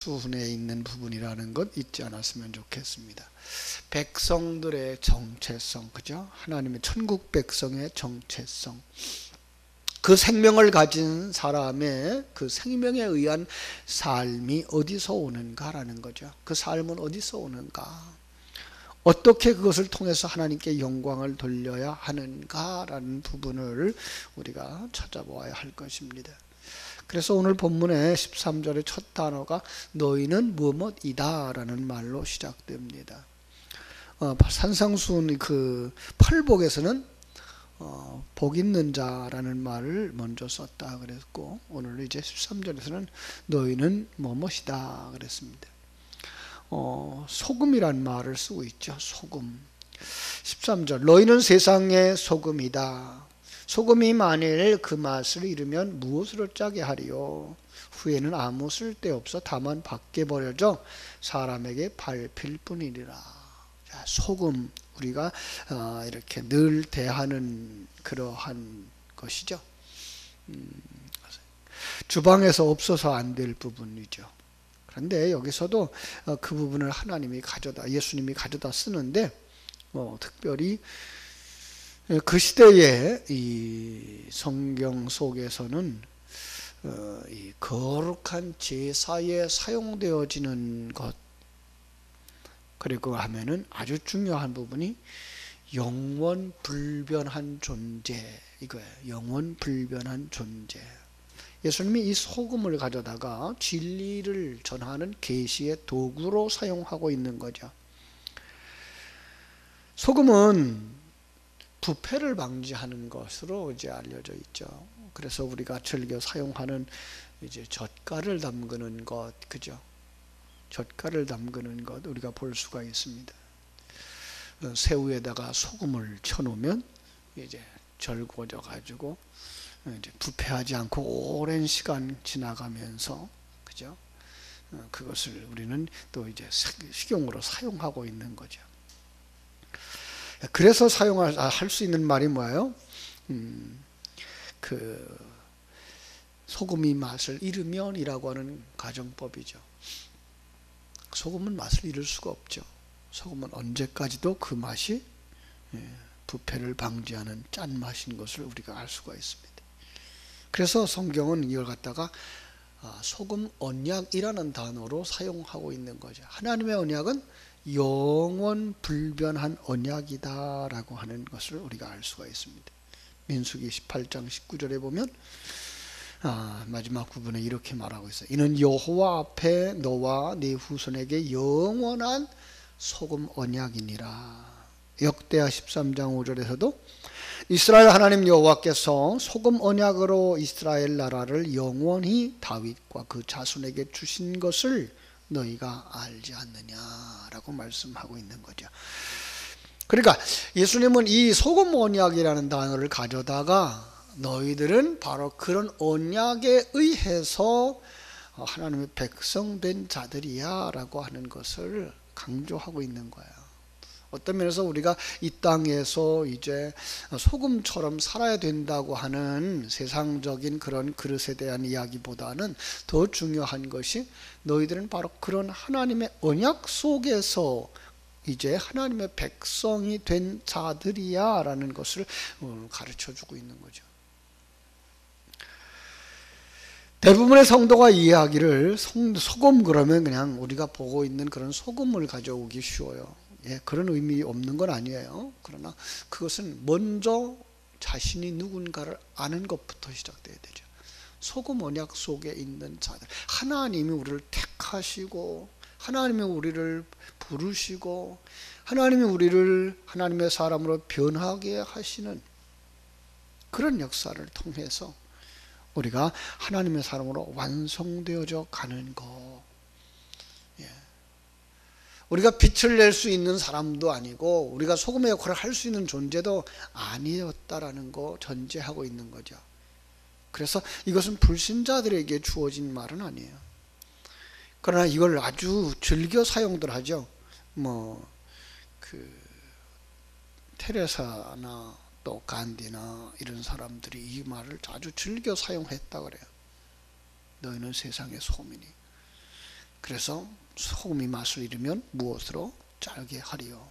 수훈에 있는 부분이라는 것 잊지 않았으면 좋겠습니다. 백성들의 정체성, 그죠? 하나님의 천국 백성의 정체성. 그 생명을 가진 사람의 그 생명에 의한 삶이 어디서 오는가라는 거죠. 그 삶은 어디서 오는가? 어떻게 그것을 통해서 하나님께 영광을 돌려야 하는가라는 부분을 우리가 찾아보아야 할 것입니다. 그래서 오늘 본문의 13절의 첫 단어가 너희는 무엇이다 라는 말로 시작됩니다. 산상수훈 그 팔복에서는 복 있는 자라는 말을 먼저 썼다 그랬고, 오늘 이제 13절에서는 너희는 무엇이다 그랬습니다. 소금이란 말을 쓰고 있죠. 소금. 13절 너희는 세상의 소금이다. 소금이 만일 그 맛을 잃으면 무엇으로 짜게 하리요? 후에는 아무 쓸데없어 다만 밖에 버려져 사람에게 밟힐 뿐이니라. 자, 소금, 우리가 이렇게 늘 대하는 그러한 것이죠. 주방에서 없어서 안 될 부분이죠. 그런데 여기서도 그 부분을 하나님이 예수님이 가져다 쓰는데, 특별히 그 시대의 이 성경 속에서는 이 거룩한 제사에 사용되어지는 것, 그리고 하면은 아주 중요한 부분이 영원 불변한 존재, 이거예요. 영원 불변한 존재. 예수님이 이 소금을 가져다가 진리를 전하는 계시의 도구로 사용하고 있는 거죠. 소금은 부패를 방지하는 것으로 이제 알려져 있죠. 그래서 우리가 즐겨 사용하는 이제 젓갈을 담그는 것, 그죠? 젓갈을 담그는 것 우리가 볼 수가 있습니다. 새우에다가 소금을 쳐놓으면 이제 절구어져 가지고 이제 부패하지 않고 오랜 시간 지나가면서, 그죠? 그것을 우리는 또 이제 식용으로 사용하고 있는 거죠. 그래서 할 수 있는 말이 뭐예요? 그 소금이 맛을 잃으면이라고 하는 가정법이죠. 소금은 맛을 잃을 수가 없죠. 소금은 언제까지도 그 맛이 부패를 방지하는 짠맛인 것을 우리가 알 수가 있습니다. 그래서 성경은 이걸 갖다가 소금 언약이라는 단어로 사용하고 있는 거죠. 하나님의 언약은 영원 불변한 언약이다라고 하는 것을 우리가 알 수가 있습니다. 민수기 18장 19절에 보면 마지막 부분에 이렇게 말하고 있어요. 이는 여호와 앞에 너와 네 후손에게 영원한 소금 언약이니라. 역대하 13장 5절에서도 이스라엘 하나님 여호와께서 소금 언약으로 이스라엘 나라를 영원히 다윗과 그 자손에게 주신 것을 너희가 알지 않느냐라고 말씀하고 있는 거죠. 그러니까 예수님은 이 소금 언약이라는 단어를 가져다가 너희들은 바로 그런 언약에 의해서 하나님의 백성 된 자들이야 라고 하는 것을 강조하고 있는 거예요. 어떤 면에서 우리가 이 땅에서 이제 소금처럼 살아야 된다고 하는 세상적인 그런 그릇에 대한 이야기보다는 더 중요한 것이 너희들은 바로 그런 하나님의 언약 속에서 이제 하나님의 백성이 된 자들이야 라는 것을 가르쳐주고 있는 거죠. 대부분의 성도가 이해하기를 소금 그러면 그냥 우리가 보고 있는 그런 소금을 가져오기 쉬워요. 그런 의미 없는 건 아니에요. 그러나 그것은 먼저 자신이 누군가를 아는 것부터 시작돼야 되죠. 소금 언약 속에 있는 자들, 하나님이 우리를 택하시고 하나님이 우리를 부르시고 하나님이 우리를 하나님의 사람으로 변하게 하시는 그런 역사를 통해서 우리가 하나님의 사람으로 완성되어져 가는 것. 우리가 빛을 낼 수 있는 사람도 아니고 우리가 소금의 역할을 할 수 있는 존재도 아니었다라는 거 전제하고 있는 거죠. 그래서 이것은 불신자들에게 주어진 말은 아니에요. 그러나 이걸 아주 즐겨 사용들 하죠. 테레사나 또 간디나 이런 사람들이 이 말을 아주 즐겨 사용했다 그래요. 너희는 세상의 소금이니. 그래서 소금이 맛을 잃으면 무엇으로 짜게 하리요.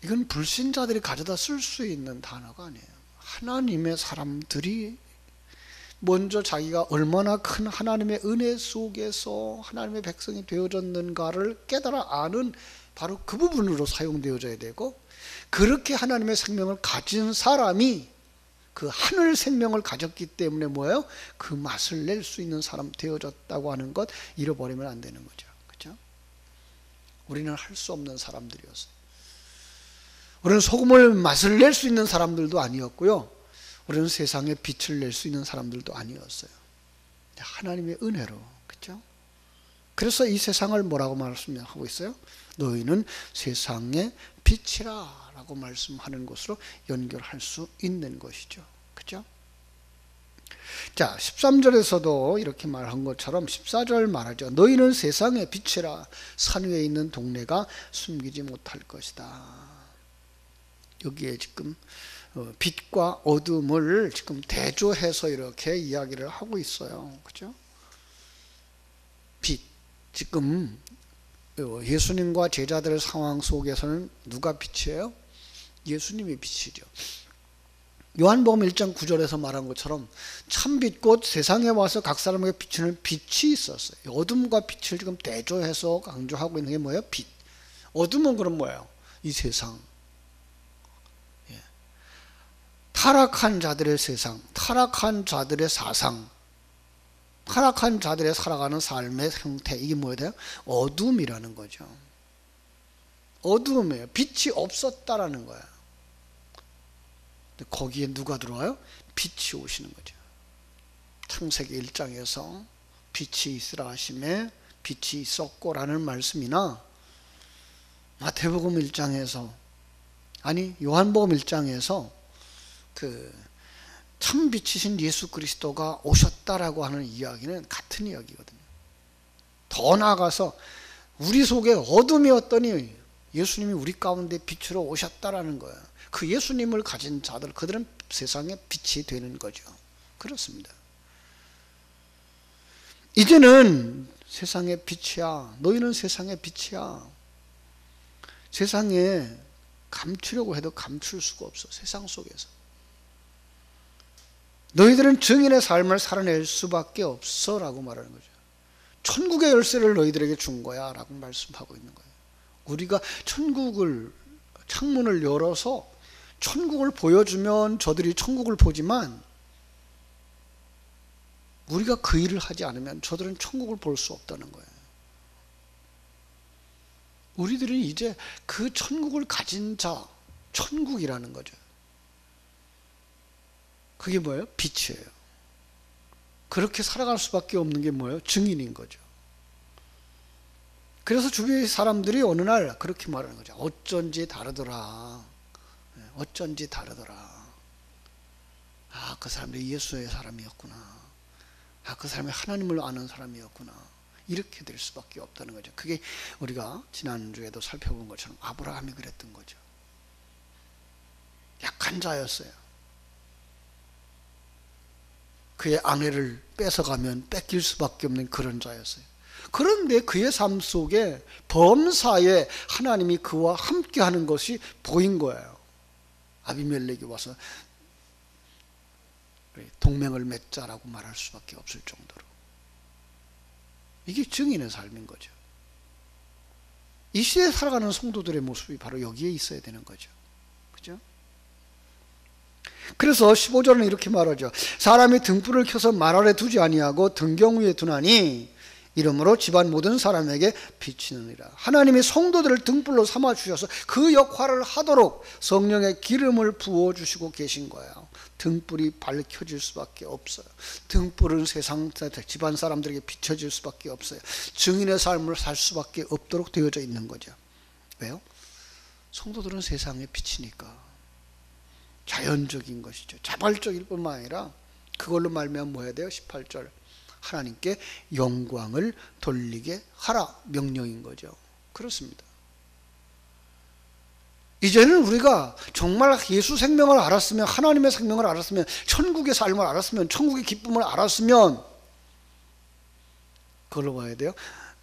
이건 불신자들이 가져다 쓸 수 있는 단어가 아니에요. 하나님의 사람들이 먼저 자기가 얼마나 큰 하나님의 은혜 속에서 하나님의 백성이 되어졌는가를 깨달아 아는 바로 그 부분으로 사용되어져야 되고, 그렇게 하나님의 생명을 가진 사람이 그 하늘 생명을 가졌기 때문에 뭐예요? 그 맛을 낼 수 있는 사람 되어졌다고 하는 것 잃어버리면 안 되는 거죠. 그렇죠? 우리는 할 수 없는 사람들이었어요. 우리는 소금을 맛을 낼 수 있는 사람들도 아니었고요. 우리는 세상에 빛을 낼 수 있는 사람들도 아니었어요. 하나님의 은혜로. 그렇죠? 그래서 이 세상을 뭐라고 말씀하고 있어요? 너희는 세상의 빛이라 라고 말씀하는 것으로 연결할 수 있는 것이죠. 그렇죠? 자, 13절에서도 이렇게 말한 것처럼 14절 말하죠. 너희는 세상의 빛이라. 산 위에 있는 동네가 숨기지 못할 것이다. 여기에 지금 빛과 어둠을 지금 대조해서 이렇게 이야기를 하고 있어요. 그렇죠? 빛. 지금 예수님과 제자들의 상황 속에서는 누가 빛이에요? 예수님이 빛이죠. 요한복음 1장 9절에서 말한 것처럼 참빛 곧 세상에 와서 각 사람에게 비추는 빛이 있었어요. 어둠과 빛을 지금 대조해서 강조하고 있는 게 뭐예요? 빛. 어둠은 그럼 뭐예요? 이 세상. 예. 타락한 자들의 세상, 타락한 자들의 사상, 타락한 자들의 살아가는 삶의 형태, 이게 뭐예요? 어둠이라는 거죠. 어둠이에요. 빛이 없었다라는 거예요. 거기에 누가 들어와요? 빛이 오시는 거죠. 창세기 1장에서 빛이 있으라 하심에 빛이 있었고라는 말씀이나, 마태복음 1장에서, 아니 요한복음 1장에서 그 참빛이신 예수 그리스도가 오셨다라고 하는 이야기는 같은 이야기거든요. 더 나아가서 우리 속에 어둠이었더니 예수님이 우리 가운데 빛으로 오셨다라는 거예요. 그 예수님을 가진 자들, 그들은 세상의 빛이 되는 거죠. 그렇습니다. 이제는 세상의 빛이야. 너희는 세상의 빛이야. 세상에 감추려고 해도 감출 수가 없어. 세상 속에서. 너희들은 증인의 삶을 살아낼 수밖에 없어 라고 말하는 거죠. 천국의 열쇠를 너희들에게 준 거야 라고 말씀하고 있는 거예요. 우리가 천국을, 창문을 열어서 천국을 보여주면 저들이 천국을 보지만, 우리가 그 일을 하지 않으면 저들은 천국을 볼 수 없다는 거예요. 우리들은 이제 그 천국을 가진 자, 천국이라는 거죠. 그게 뭐예요? 빛이에요. 그렇게 살아갈 수밖에 없는 게 뭐예요? 증인인 거죠. 그래서 주변의 사람들이 어느 날 그렇게 말하는 거죠. 어쩐지 다르더라. 어쩐지 다르더라. 아, 그 사람들이 예수의 사람이었구나. 아, 그 사람이 하나님을 아는 사람이었구나. 이렇게 될 수밖에 없다는 거죠. 그게 우리가 지난주에도 살펴본 것처럼 아브라함이 그랬던 거죠. 약한 자였어요. 그의 아내를 뺏어가면 뺏길 수밖에 없는 그런 자였어요. 그런데 그의 삶 속에 범사에 하나님이 그와 함께 하는 것이 보인 거예요. 아비멜렉이 와서 동맹을 맺자라고 말할 수밖에 없을 정도로. 이게 증인의 삶인 거죠. 이 시대에 살아가는 성도들의 모습이 바로 여기에 있어야 되는 거죠. 그죠? 그래서 15절은 이렇게 말하죠. 사람이 등불을 켜서 말 아래 두지 아니하고 등경 위에 두나니 이러므로 집안 모든 사람에게 비치느니라. 하나님이 성도들을 등불로 삼아 주셔서 그 역할을 하도록 성령의 기름을 부어주시고 계신 거예요. 등불이 밝혀질 수밖에 없어요. 등불은 세상 집안 사람들에게 비춰질 수밖에 없어요. 증인의 삶을 살 수밖에 없도록 되어져 있는 거죠. 왜요? 성도들은 세상의 빛이니까. 자연적인 것이죠. 자발적일 뿐만 아니라 그걸로 말미암아 뭐 해야 돼요? 18절. 하나님께 영광을 돌리게 하라 명령인 거죠. 그렇습니다. 이제는 우리가 정말 예수 생명을 알았으면, 하나님의 생명을 알았으면, 천국의 삶을 알았으면, 천국의 기쁨을 알았으면 그걸로 봐야 돼요.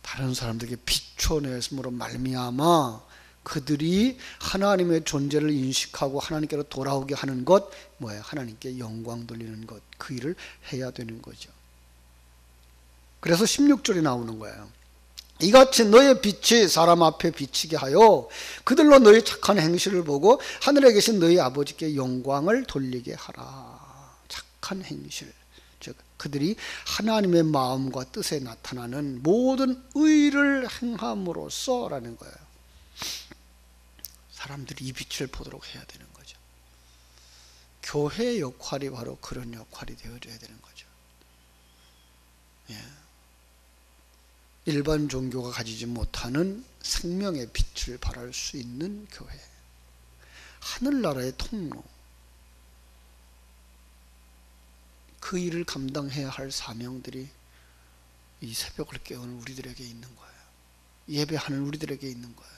다른 사람들에게 비춰냈음으로 말미암아 그들이 하나님의 존재를 인식하고 하나님께로 돌아오게 하는 것, 뭐예요? 하나님께 영광 돌리는 것, 그 일을 해야 되는 거죠. 그래서 16절에 나오는 거예요. 이같이 너의 빛이 사람 앞에 비치게 하여 그들로 너의 착한 행실을 보고 하늘에 계신 너희 아버지께 영광을 돌리게 하라. 착한 행실, 즉 그들이 하나님의 마음과 뜻에 나타나는 모든 의를 행함으로써 라는 거예요. 사람들이 이 빛을 보도록 해야 되는 거죠. 교회의 역할이 바로 그런 역할이 되어줘야 되는 거죠. 예. 일반 종교가 가지지 못하는 생명의 빛을 발할 수 있는 교회, 하늘나라의 통로, 그 일을 감당해야 할 사명들이 이 새벽을 깨우는 우리들에게 있는 거예요. 예배하는 우리들에게 있는 거예요.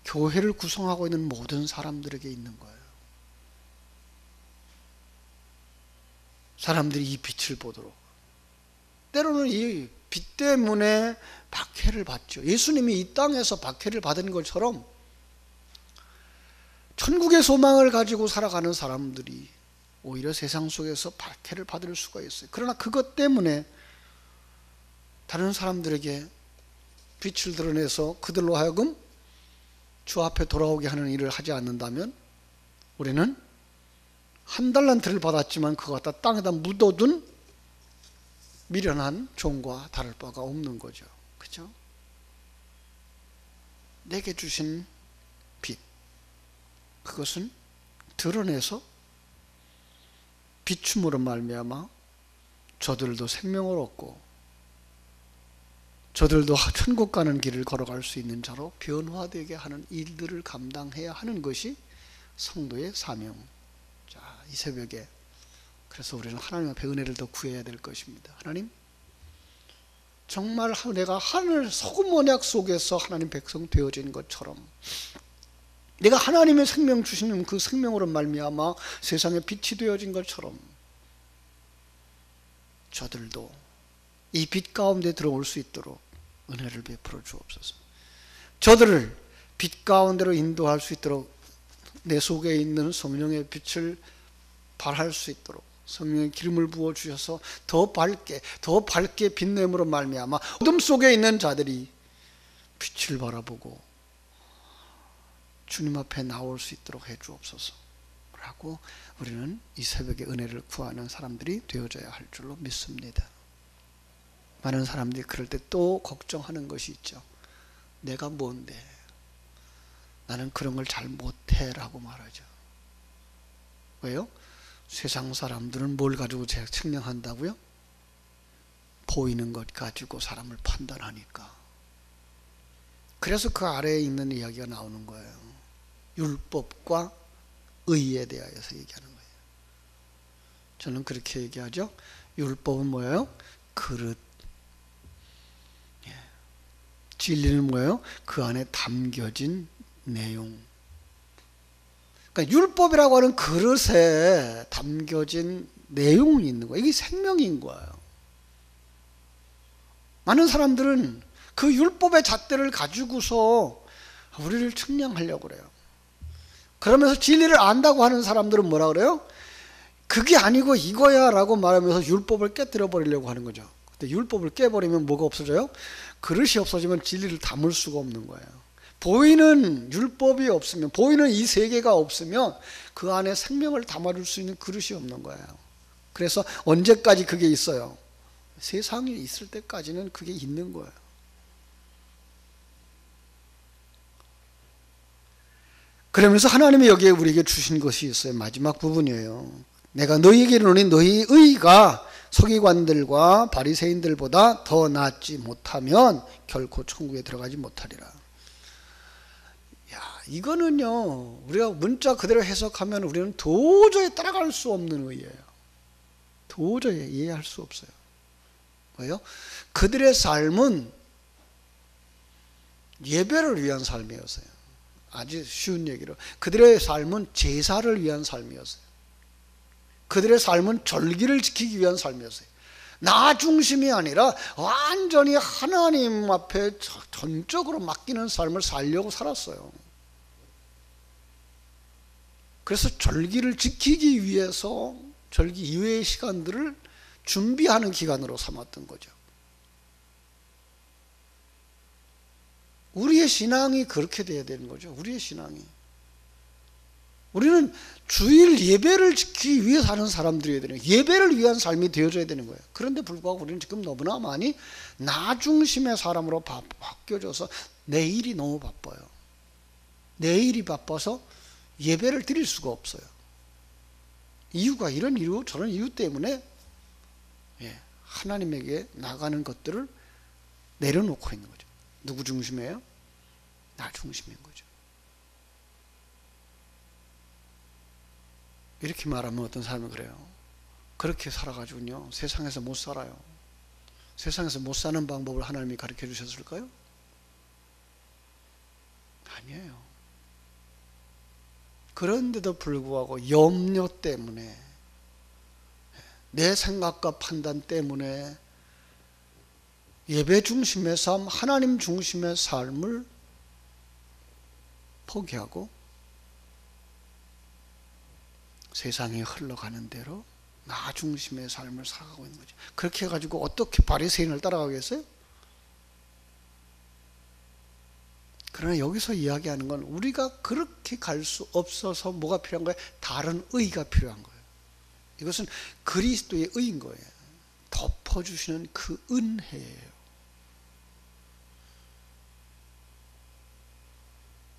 교회를 구성하고 있는 모든 사람들에게 있는 거예요. 사람들이 이 빛을 보도록, 때로는 이 빛 때문에 박해를 받죠. 예수님이 이 땅에서 박해를 받은 것처럼 천국의 소망을 가지고 살아가는 사람들이 오히려 세상 속에서 박해를 받을 수가 있어요. 그러나 그것 때문에 다른 사람들에게 빛을 드러내서 그들로 하여금 주 앞에 돌아오게 하는 일을 하지 않는다면 우리는 한 달란트를 받았지만 그거 갖다 땅에다 묻어둔 미련한 종과 다를 바가 없는 거죠. 그렇죠? 내게 주신 빛, 그것은 드러내서 비춤으로 말미암아 저들도 생명을 얻고 저들도 천국 가는 길을 걸어갈 수 있는 자로 변화되게 하는 일들을 감당해야 하는 것이 성도의 사명. 자, 이 새벽에 그래서 우리는 하나님 앞에 은혜를 더 구해야 될 것입니다. 하나님, 정말 내가 하늘 소금 언약 속에서 하나님 백성 되어진 것처럼 내가 하나님의 생명 주시는 그 생명으로 말미암아 세상에 빛이 되어진 것처럼 저들도 이 빛 가운데 들어올 수 있도록 은혜를 베풀어 주옵소서. 저들을 빛 가운데로 인도할 수 있도록 내 속에 있는 성령의 빛을 발할 수 있도록 성령의 기름을 부어 주셔서 더 밝게 빛냄으로 말미암아 어둠 속에 있는 자들이 빛을 바라보고 주님 앞에 나올 수 있도록 해 주옵소서 라고 우리는 이 새벽에 은혜를 구하는 사람들이 되어져야 할 줄로 믿습니다. 많은 사람들이 그럴 때 또 걱정하는 것이 있죠. 내가 뭔데? 나는 그런 걸 잘 못해 라고 말하죠. 왜요? 세상 사람들은 뭘 가지고 측량한다고요? 보이는 것 가지고 사람을 판단하니까. 그래서 그 아래에 있는 이야기가 나오는 거예요. 율법과 의에 대하여서 얘기하는 거예요. 저는 그렇게 얘기하죠. 율법은 뭐예요? 그릇. 진리는 뭐예요? 그 안에 담겨진 내용. 그러니까 율법이라고 하는 그릇에 담겨진 내용이 있는 거예요. 이게 생명인 거예요. 많은 사람들은 그 율법의 잣대를 가지고서 우리를 측량하려고 그래요. 그러면서 진리를 안다고 하는 사람들은 뭐라 그래요? 그게 아니고 이거야 라고 말하면서 율법을 깨뜨려 버리려고 하는 거죠. 근데 율법을 깨버리면 뭐가 없어져요? 그릇이 없어지면 진리를 담을 수가 없는 거예요. 보이는 율법이 없으면, 보이는 이 세계가 없으면 그 안에 생명을 담아줄 수 있는 그릇이 없는 거예요. 그래서 언제까지 그게 있어요? 세상이 있을 때까지는 그게 있는 거예요. 그러면서 하나님이 여기에 우리에게 주신 것이 있어요. 마지막 부분이에요. 내가 너희에게 이르노니 너희 의가 서기관들과 바리새인들보다 더 낫지 못하면 결코 천국에 들어가지 못하리라. 이거는요, 우리가 문자 그대로 해석하면 우리는 도저히 따라갈 수 없는 의예요. 도저히 이해할 수 없어요. 왜요? 그들의 삶은 예배를 위한 삶이었어요. 아주 쉬운 얘기로 그들의 삶은 제사를 위한 삶이었어요. 그들의 삶은 절기를 지키기 위한 삶이었어요. 나 중심이 아니라 완전히 하나님 앞에 전적으로 맡기는 삶을 살려고 살았어요. 그래서 절기를 지키기 위해서 절기 이외의 시간들을 준비하는 기간으로 삼았던 거죠. 우리의 신앙이 그렇게 돼야 되는 거죠. 우리의 신앙이. 우리는 주일 예배를 지키기 위해 사는 사람들이어야 되는 거예요. 예배를 위한 삶이 되어져야 되는 거예요. 그런데 불구하고 우리는 지금 너무나 많이 나 중심의 사람으로 바뀌어져서 내일이 너무 바빠요. 내일이 바빠서 예배를 드릴 수가 없어요. 이유가 이런 이유 저런 이유 때문에 하나님에게 나가는 것들을 내려놓고 있는 거죠. 누구 중심이에요? 나 중심인 거죠. 이렇게 말하면 어떤 사람은 그래요. 그렇게 살아가지고요 세상에서 못 살아요. 세상에서 못 사는 방법을 하나님이 가르쳐 주셨을까요? 아니에요. 그런데도 불구하고 염려 때문에, 내 생각과 판단 때문에 예배 중심의 삶, 하나님 중심의 삶을 포기하고 세상이 흘러가는 대로 나 중심의 삶을 살아가고 있는 거죠. 그렇게 해가지고 어떻게 바리새인을 따라가겠어요? 그러나 여기서 이야기하는 건 우리가 그렇게 갈 수 없어서 뭐가 필요한 거예요? 다른 의가 필요한 거예요. 이것은 그리스도의 의인 거예요. 덮어주시는 그 은혜예요.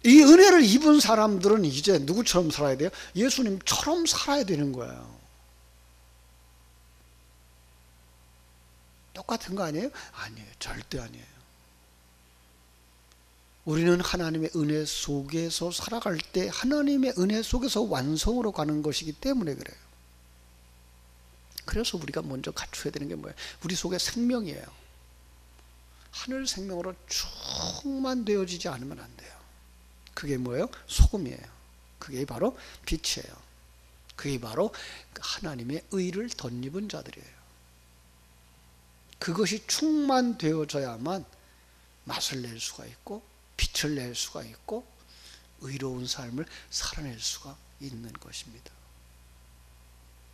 이 은혜를 입은 사람들은 이제 누구처럼 살아야 돼요? 예수님처럼 살아야 되는 거예요. 똑같은 거 아니에요? 아니에요. 절대 아니에요. 우리는 하나님의 은혜 속에서 살아갈 때 하나님의 은혜 속에서 완성으로 가는 것이기 때문에 그래요. 그래서 우리가 먼저 갖춰야 되는 게 뭐예요? 우리 속에 생명이에요. 하늘 생명으로 충만되어지지 않으면 안 돼요. 그게 뭐예요? 소금이에요. 그게 바로 빛이에요. 그게 바로 하나님의 의를 덧입은 자들이에요. 그것이 충만되어져야만 맛을 낼 수가 있고 빛을 낼 수가 있고 의로운 삶을 살아낼 수가 있는 것입니다.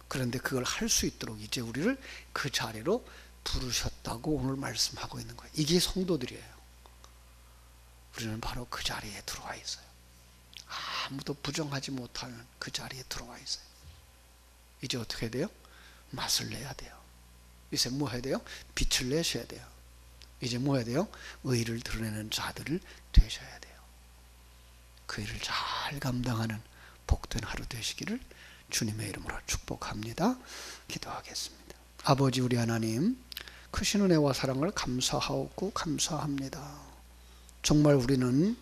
그런데 그걸 할 수 있도록 이제 우리를 그 자리로 부르셨다고 오늘 말씀하고 있는 거예요. 이게 성도들이에요. 우리는 바로 그 자리에 들어와 있어요. 아무도 부정하지 못하는 그 자리에 들어와 있어요. 이제 어떻게 해야 돼요? 맛을 내야 돼요. 이제 뭐 해야 돼요? 빛을 내셔야 돼요. 이제 뭐 해야 돼요? 의를 드러내는 자들을 되셔야 돼요. 그 일을 잘 감당하는 복된 하루 되시기를 주님의 이름으로 축복합니다. 기도하겠습니다. 아버지 우리 하나님, 크신 은혜와 사랑을 감사하고 감사합니다. 정말 우리는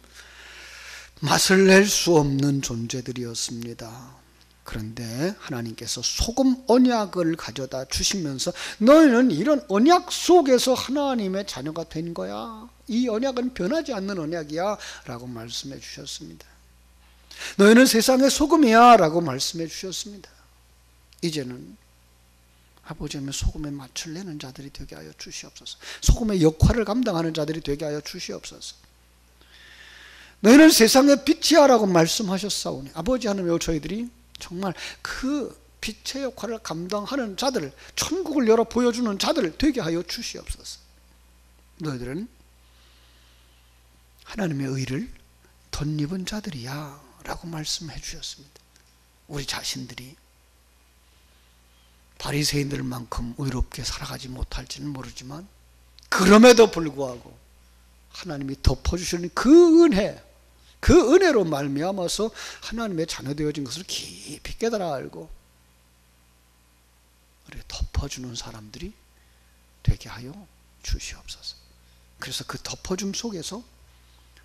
맛을 낼 수 없는 존재들이었습니다. 그런데 하나님께서 소금 언약을 가져다 주시면서 너희는 이런 언약 속에서 하나님의 자녀가 된 거야. 이 언약은 변하지 않는 언약이야 라고 말씀해 주셨습니다. 너희는 세상의 소금이야 라고 말씀해 주셨습니다. 이제는 아버지의 소금의 맛을 내는 자들이 되게 하여 주시옵소서. 소금의 역할을 감당하는 자들이 되게 하여 주시옵소서. 너희는 세상의 빛이야 라고 말씀하셨사오니 아버지 하나님, 저희들이 정말 그 빛의 역할을 감당하는 자들, 천국을 열어 보여주는 자들 되게 하여 주시옵소서. 너희들은 하나님의 의를 덧입은 자들이야 라고 말씀해 주셨습니다. 우리 자신들이 바리새인들만큼 의롭게 살아가지 못할지는 모르지만 그럼에도 불구하고 하나님이 덮어주시는 그 은혜, 그 은혜로 말미암아서 하나님의 자녀 되어진 것을 깊이 깨달아 알고 우리 덮어주는 사람들이 되게 하여 주시옵소서. 그래서 그 덮어줌 속에서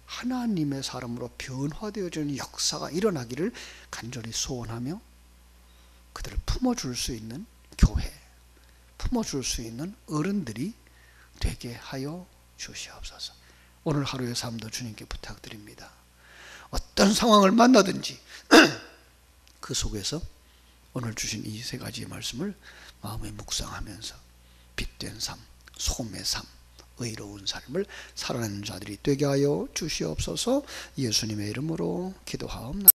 하나님의 사람으로 변화되어지는 역사가 일어나기를 간절히 소원하며 그들을 품어줄 수 있는 교회, 품어줄 수 있는 어른들이 되게 하여 주시옵소서. 오늘 하루의 삶도 주님께 부탁드립니다. 어떤 상황을 만나든지 그 속에서 오늘 주신 이 세 가지의 말씀을 마음에 묵상하면서 빛된 삶, 소금의 삶, 의로운 삶을 살아내는 자들이 되게 하여 주시옵소서. 예수님의 이름으로 기도하옵나이다.